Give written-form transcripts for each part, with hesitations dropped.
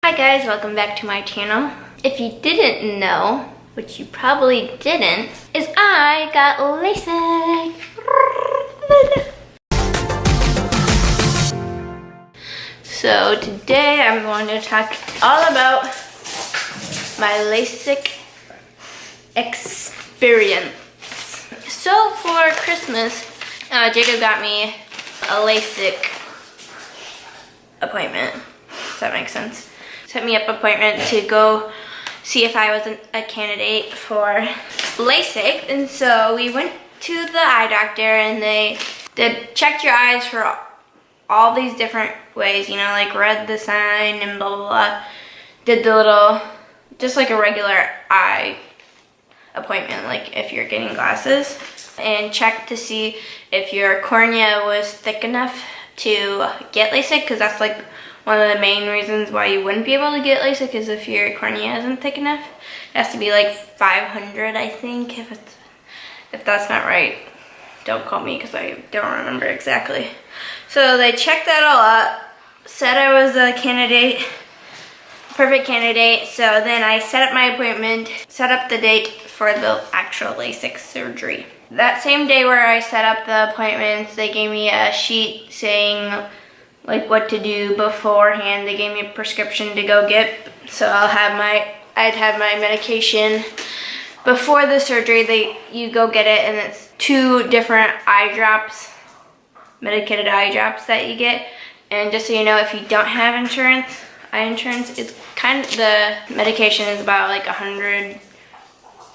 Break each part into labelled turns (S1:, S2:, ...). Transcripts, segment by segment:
S1: Hi guys, welcome back to my channel. If you didn't know, which you probably didn't, is I got LASIK. So today I'm going to talk all about my LASIK experience. So for Christmas, Jacob got me a LASIK appointment. Does that make sense? Set me up an appointment to go see if I was a candidate for LASIK. And so we went to the eye doctor and they checked your eyes for all these different ways, you know, like read the sign and blah, blah, blah. Did the little, just like a regular eye appointment, like if you're getting glasses, and checked to see if your cornea was thick enough to get LASIK, because that's like one of the main reasons why you wouldn't be able to get LASIK is if your cornea isn't thick enough. It has to be like 500, I think. If that's not right, don't call me because I don't remember exactly. So they checked that all up, said I was a candidate, perfect candidate. So then I set up my appointment, set up the date for the actual LASIK surgery. That same day where I set up the appointments, they gave me a sheet saying like what to do beforehand. They gave me a prescription to go get. So I'd have my medication before the surgery. You go get it, and it's 2 different eye drops, medicated eye drops that you get. And just so you know, if you don't have insurance, eye insurance, it's kind of, the medication is about like $100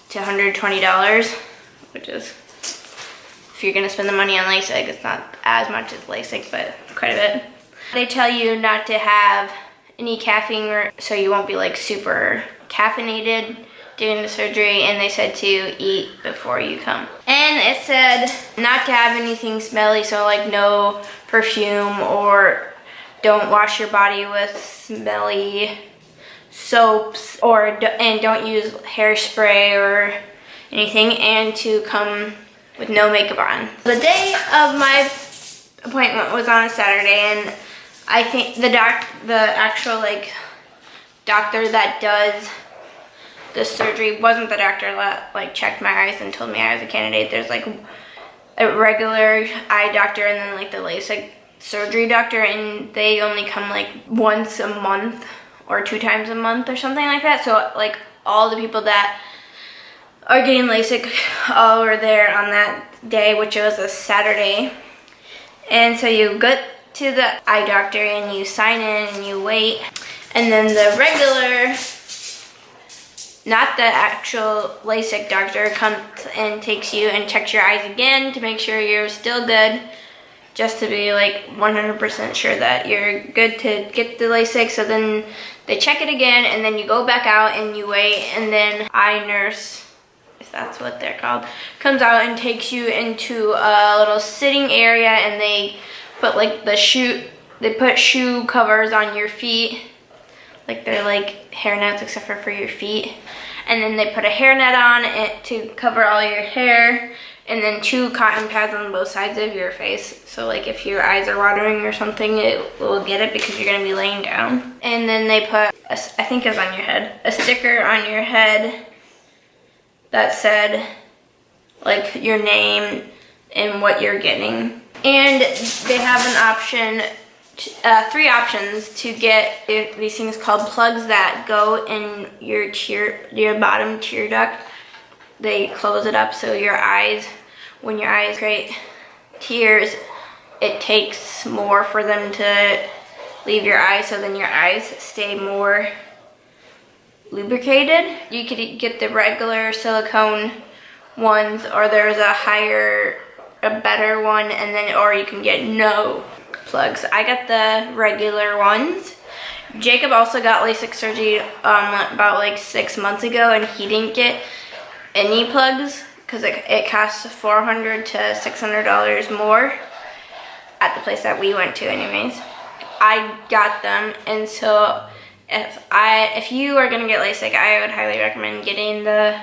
S1: to $120, which is, if you're gonna spend the money on LASIK, it's not as much as LASIK, but quite a bit. They tell you not to have any caffeine, so you won't be like super caffeinated during the surgery, and they said to eat before you come. And it said not to have anything smelly, so like no perfume, or don't wash your body with smelly soaps, and don't use hairspray or anything, and to come with no makeup on. The day of my appointment was on a Saturday, and I think the actual like doctor that does the surgery wasn't the doctor that like checked my eyes and told me I was a candidate. There's like a regular eye doctor and then like the LASIK surgery doctor, and they only come like once a month or 2 times a month or something like that. So like all the people that are getting LASIK all were there on that day, which was a Saturday. And so you go to the eye doctor and you sign in and you wait, and then the regular, not the actual LASIK doctor, comes and takes you and checks your eyes again to make sure you're still good, just to be like 100% sure that you're good to get the LASIK. So then they check it again, and then you go back out and you wait, and then eye nurse, if that's what they're called, comes out and takes you into a little sitting area, and they put like they put shoe covers on your feet, like they're like hairnets except for your feet, and then they put a hairnet on it to cover all your hair, and then 2 cotton pads on both sides of your face, so like if your eyes are watering or something, it will get it because you're gonna be laying down. And then they put, I think it was on your head, a sticker on your head that said like your name and what you're getting. And they have an option, 3 options to get these things called plugs that go in your bottom tear duct. They close it up so your eyes, when your eyes create tears, it takes more for them to leave your eyes, so then your eyes stay more lubricated. You could get the regular silicone ones, or there's a better one, and then, or you can get no plugs. I got the regular ones. Jacob also got LASIK surgery about like 6 months ago, and he didn't get any plugs because it costs $400 to $600 more at the place that we went to anyways. I got them, and so if you are gonna get LASIK, I would highly recommend getting the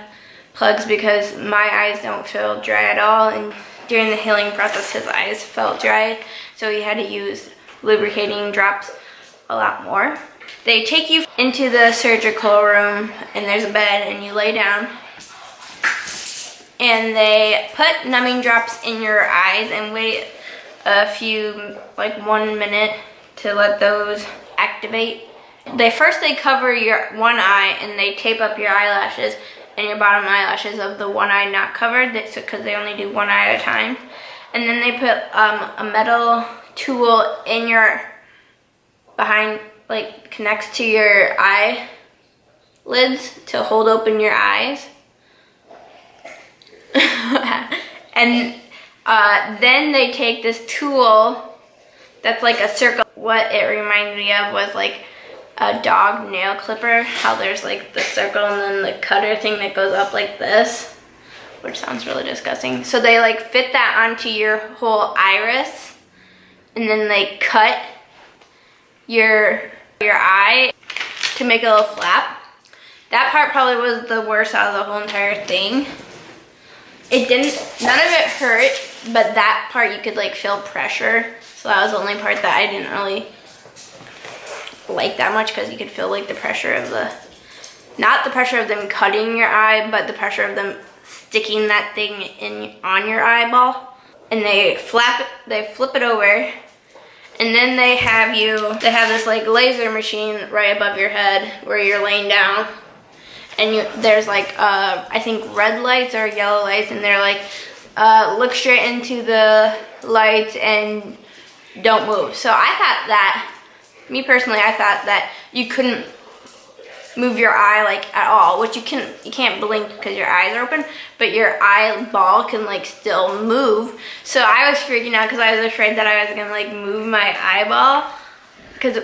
S1: plugs because my eyes don't feel dry at all, and during the healing process his eyes felt dry, so he had to use lubricating drops a lot more. They take you into the surgical room, and there's a bed, and you lay down. And they put numbing drops in your eyes and wait a few, like 1 minute to let those activate. They cover your one eye and they tape up your eyelashes and your bottom eyelashes of the one eye not covered, because they only do one eye at a time. And then they put a metal tool in your behind, like connects to your eyelids to hold open your eyes. And then they take this tool that's like a circle. What it reminded me of was like a dog nail clipper, how there's like the circle and then the cutter thing that goes up like this, which sounds really disgusting. So they like fit that onto your whole iris, and then they cut your eye to make a little flap. That part probably was the worst out of the whole entire thing. None of it hurt, but that part you could like feel pressure. So that was the only part that I didn't really like that much, because you could feel like the pressure of not the pressure of them cutting your eye, but the pressure of them sticking that thing on your eyeball. And they flip it over, and then they have this like laser machine right above your head where you're laying down. And there's like, I think red lights or yellow lights, and they're like, look straight into the lights and don't move. So I thought that, me personally, I thought that you couldn't move your eye like at all, which you can't blink because your eyes are open, but your eyeball can like still move. So I was freaking out because I was afraid that I was gonna like move my eyeball, because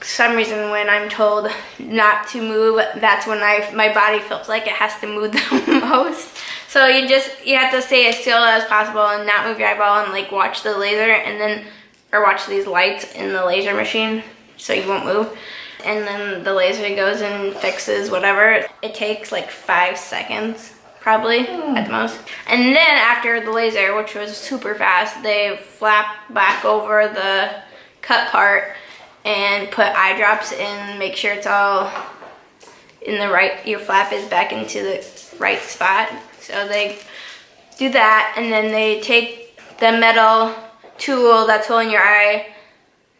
S1: some reason when I'm told not to move, that's when my body feels like it has to move the most. So you have to stay as still as possible and not move your eyeball, and like watch the laser, or watch these lights in the laser machine so you won't move. And then the laser goes and fixes whatever. It takes like 5 seconds probably at the most. And then after the laser, which was super fast, they flap back over the cut part and put eye drops in, make sure it's all in the right, your flap is back into the right spot. So they do that, and then they take the metal tool that's holding your eye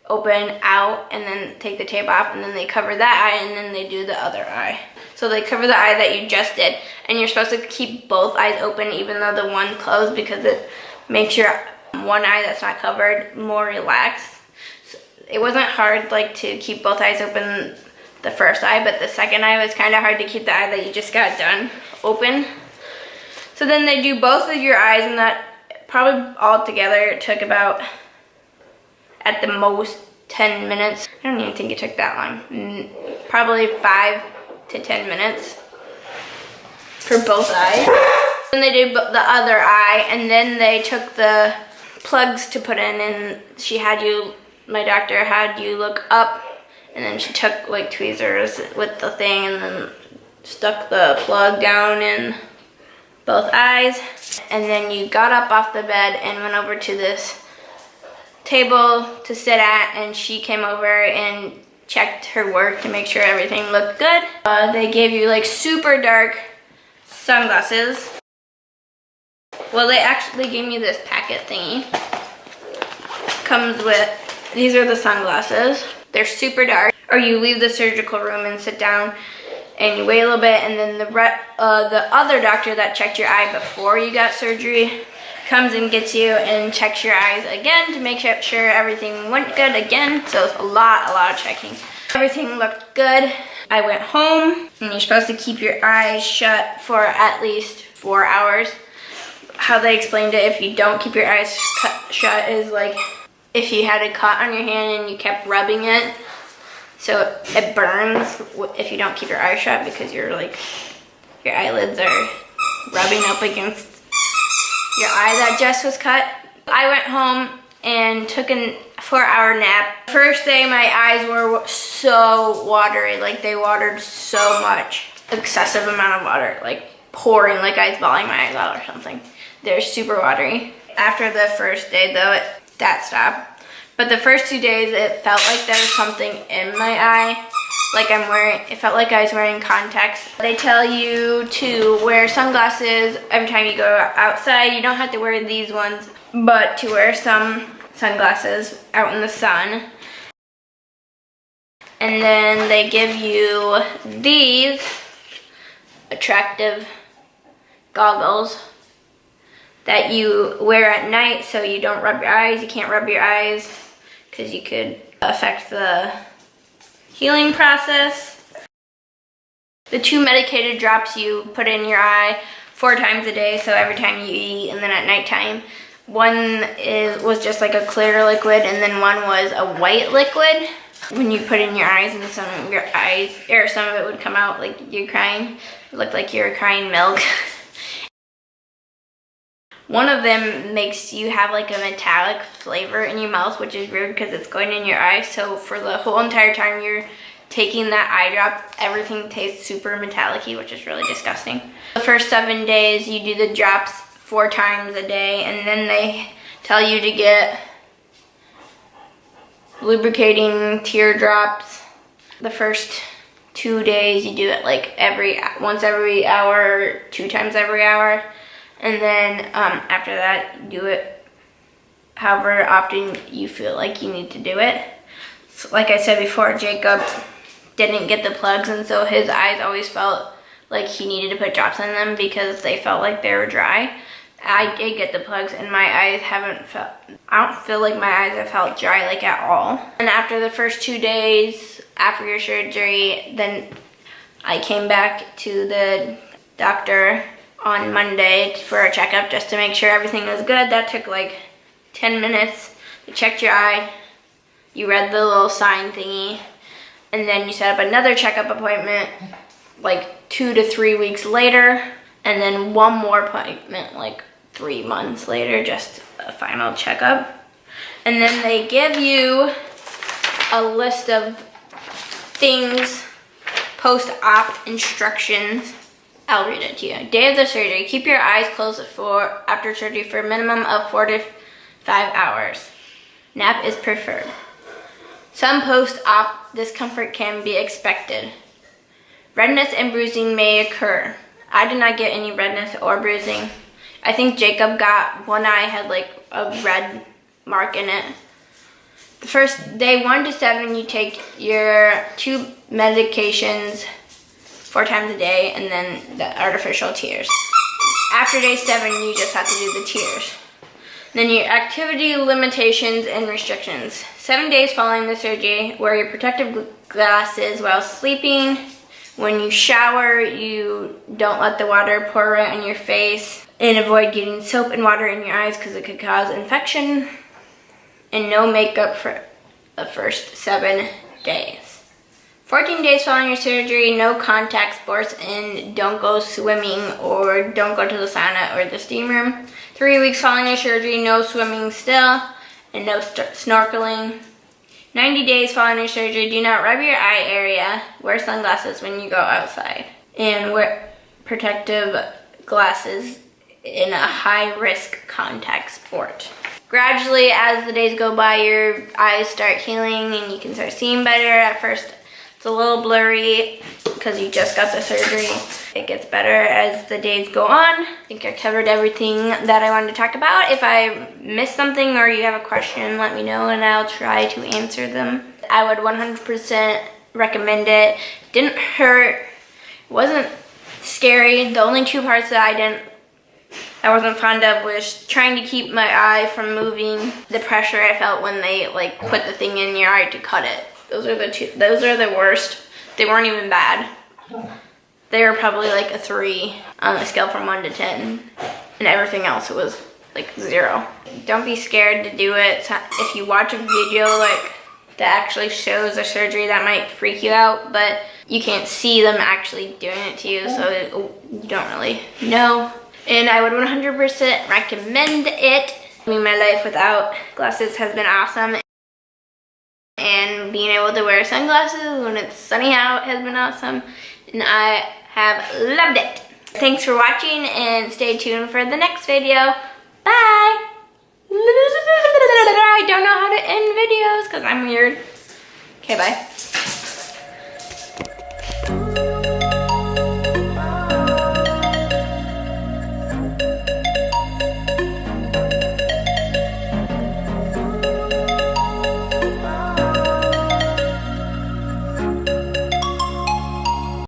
S1: open out, and then take the tape off, and then they cover that eye, and then they do the other eye. So they cover the eye that you just did, and you're supposed to keep both eyes open even though the one's closed, because it makes your one eye that's not covered more relaxed. It wasn't hard like to keep both eyes open the first eye, but the second eye was kind of hard to keep the eye that you just got done open. So then they do both of your eyes, and that probably all together took about, at the most, 10 minutes. I don't even think it took that long. Probably 5 to 10 minutes for both eyes. Then they did the other eye, and then they took the plugs to put in, and my doctor had you look up, and then she took like tweezers with the thing and then stuck the plug down in both eyes. And then you got up off the bed and went over to this table to sit at, and she came over and checked her work to make sure everything looked good. They gave you like super dark sunglasses. Well, they actually gave me this packet thingy. Comes with, these are the sunglasses. They're super dark. Or you leave the surgical room and sit down and you wait a little bit, and then the other doctor that checked your eye before you got surgery comes and gets you and checks your eyes again to make sure everything went good again. So it's a lot of checking. Everything looked good. I went home, and you're supposed to keep your eyes shut for at least 4 hours. How they explained it, if you don't keep your eyes shut, is like if you had a cut on your hand and you kept rubbing it, so it burns if you don't keep your eyes shut, because your eyelids are rubbing up against your eye that just was cut. I went home and took a 4-hour nap. First day, my eyes were so watery, like they watered so much. Excessive amount of water, like pouring, like I was bawling my eyes out or something. They're super watery. After the first day though, that stopped. But the first 2 days, it felt like there was something in my eye. like it felt like I was wearing contacts. They tell you to wear sunglasses every time you go outside. You don't have to wear these ones, but to wear some sunglasses out in the sun. And then they give you these attractive goggles that you wear at night so you don't rub your eyes. You can't rub your eyes because you could affect the healing process. The 2 medicated drops you put in your eye 4 times a day, so every time you eat and then at nighttime. One was just like a clear liquid, and then one was a white liquid. When you put in your eyes, and some of your eyes, or some of it would come out like you're crying. It looked like you were crying milk. One of them makes you have like a metallic flavor in your mouth, which is weird because it's going in your eyes. So for the whole entire time you're taking that eye drop, everything tastes super metallic-y, which is really disgusting. The first 7 days you do the drops 4 times a day, and then they tell you to get lubricating teardrops. The first 2 days you do it like once every hour, 2 times every hour. And then after that, you do it however often you feel like you need to do it. So like I said before, Jacob didn't get the plugs, and so his eyes always felt like he needed to put drops in them because they felt like they were dry. I did get the plugs, and my eyes I don't feel like my eyes have felt dry like at all. And after the first 2 days after your surgery, then I came back to the doctor on Monday for a checkup just to make sure everything was good. That took like 10 minutes. They checked your eye, you read the little sign thingy, and then you set up another checkup appointment like 2 to 3 weeks later, and then one more appointment like 3 months later, just a final checkup. And then they give you a list of things, post-op instructions. I'll read it to you. Day of the surgery. Keep your eyes closed after surgery for a minimum of 4 to 5 hours. Nap is preferred. Some post-op discomfort can be expected. Redness and bruising may occur. I did not get any redness or bruising. I think Jacob got one eye had like a red mark in it. The first day 1 to 7, you take your 2 medications 4 times a day, and then the artificial tears. After day 7, you just have to do the tears. Then your activity limitations and restrictions. 7 days following the surgery, wear your protective glasses while sleeping. When you shower, you don't let the water pour right on your face, and avoid getting soap and water in your eyes because it could cause infection. And no makeup for the first 7 days. 14 days following your surgery, no contact sports, and don't go swimming or don't go to the sauna or the steam room. 3 weeks following your surgery, no swimming still and no snorkeling. 90 days following your surgery, do not rub your eye area. Wear sunglasses when you go outside. And wear protective glasses in a high-risk contact sport. Gradually, as the days go by, your eyes start healing and you can start seeing better. At first, it's a little blurry because you just got the surgery. It gets better as the days go on. I think I covered everything that I wanted to talk about. If I missed something or you have a question, let me know and I'll try to answer them. I would 100% recommend it. Didn't hurt, wasn't scary. The only 2 parts that I wasn't fond of was trying to keep my eye from moving. The pressure I felt when they like put the thing in your eye to cut it. Those are the worst. They weren't even bad. They were probably like a 3 on a scale from 1 to 10. And everything else was like 0. Don't be scared to do it. If you watch a video like that actually shows a surgery, that might freak you out, but you can't see them actually doing it to you, so you don't really know. And I would 100% recommend it. I mean, my life without glasses has been awesome. And being able to wear sunglasses when it's sunny out has been awesome. And I have loved it. Thanks for watching and stay tuned for the next video. Bye! I don't know how to end videos because I'm weird. Okay, bye.